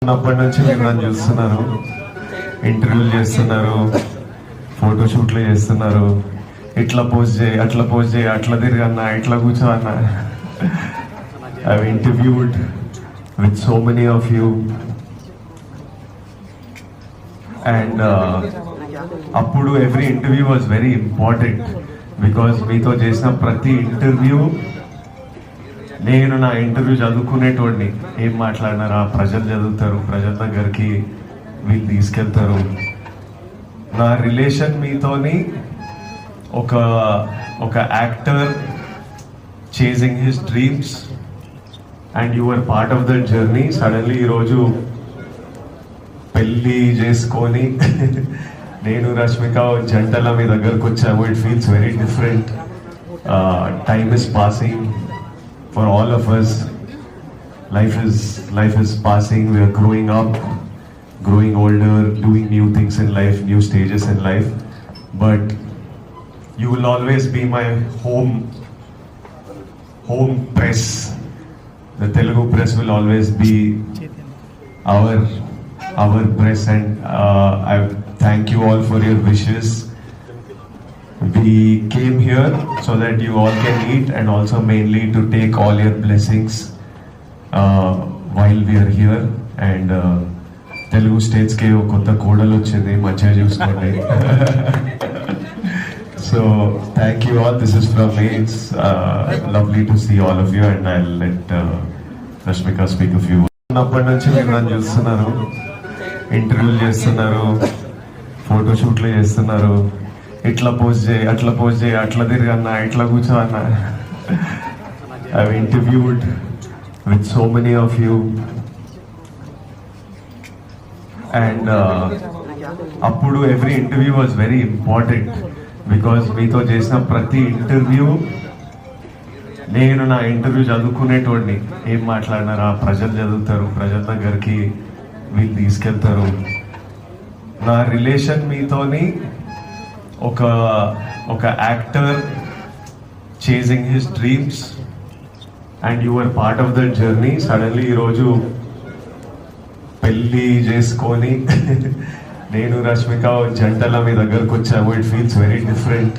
ఉన్నప్పటి నుంచి మీరు నన్ను చూస్తున్నారు, ఇంటర్వ్యూలు చేస్తున్నారు, ఫోటోషూట్లు చేస్తున్నారు. ఇట్లా పోస్ట్ చేయి, అట్లా పోస్ట్ చేయి, అట్లా తిరిగన్నా, ఇట్లా కూర్చో అన్న. I have interviewed with so many of you and అప్పుడు every interview was very important because మీతో చేసిన ప్రతి ఇంటర్వ్యూ నేను నా ఇంటర్వ్యూ చదువుకునేటోడిని. ఏం మాట్లాడినారా, ప్రజలు చదువుతారు, ప్రజల దగ్గరికి వీళ్ళు తీసుకెళ్తారు. నా రిలేషన్ మీతోని ఒక ఒక actor chasing his dreams and you are part of that journey. Suddenly ఈరోజు పెళ్ళి చేసుకొని నేను రష్మిక జంటల మీ దగ్గరకు వచ్చాము. It feels very different. Time is passing for all of us. Life is passing. We are growing up, growing older, doing new things in life, new stages in life. But you will always be my home press. The Telugu press will always be our press, and I thank you all for your wishes. We came here so that you all can eat and also mainly to take all your blessings while we are here. And Telugu states ke kotta kodalu ochindi, manchiga chuskondi. So thank you all. This is from me. It's lovely to see all of you, and I'll let Rashmika speak a few. ఉన్నప్పటి నుంచి మీరు నన్ను చూస్తున్నారు, ఇంటర్వ్యూలు చేస్తున్నారు, ఫోటోషూట్లు చేస్తున్నారు. ఇట్లా post చేయి, అట్లా పోస్ట్ చేయి, అట్లా తిరిగన్నా, ఇట్లా కూర్చో అన్న. I have interviewed with so many of you and అప్పుడు every interview was very important because మీతో చేసిన ప్రతి ఇంటర్వ్యూ నేను నా ఇంటర్వ్యూ చదువుకునేటోడిని. ఏం మాట్లాడినారా, ప్రజలు చదువుతారు, ప్రజల దగ్గరికి వీళ్ళు తీసుకెళ్తారు. నా రిలేషన్ మీతోని ఒక actor chasing his dreams and you are part of that journey. Suddenly ఈరోజు పెళ్ళి చేసుకొని నేను రష్మిక జంటల మీ దగ్గరకు వచ్చాము. It feels very different.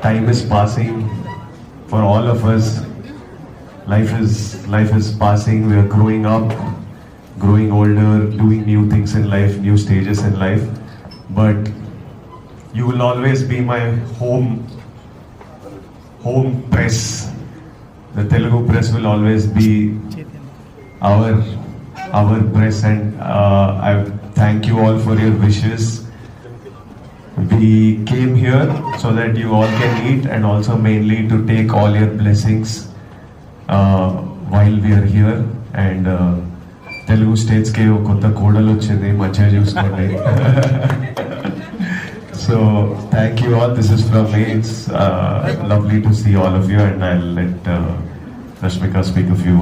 Time is passing for all of us. Life is passing. We are growing up, growing older, doing new things in life, new stages in life. But you will always be my home press. The Telugu press will always be our press, and I thank you all for your wishes. We came here so that you all can eat and also mainly to take all your blessings while we are here. And Telugu states ke kotta kodalu ochindi, manchiga chuskondi. So thank you all. This is from me. It's lovely to see all of you, and I'll let Rashmika speak a few words.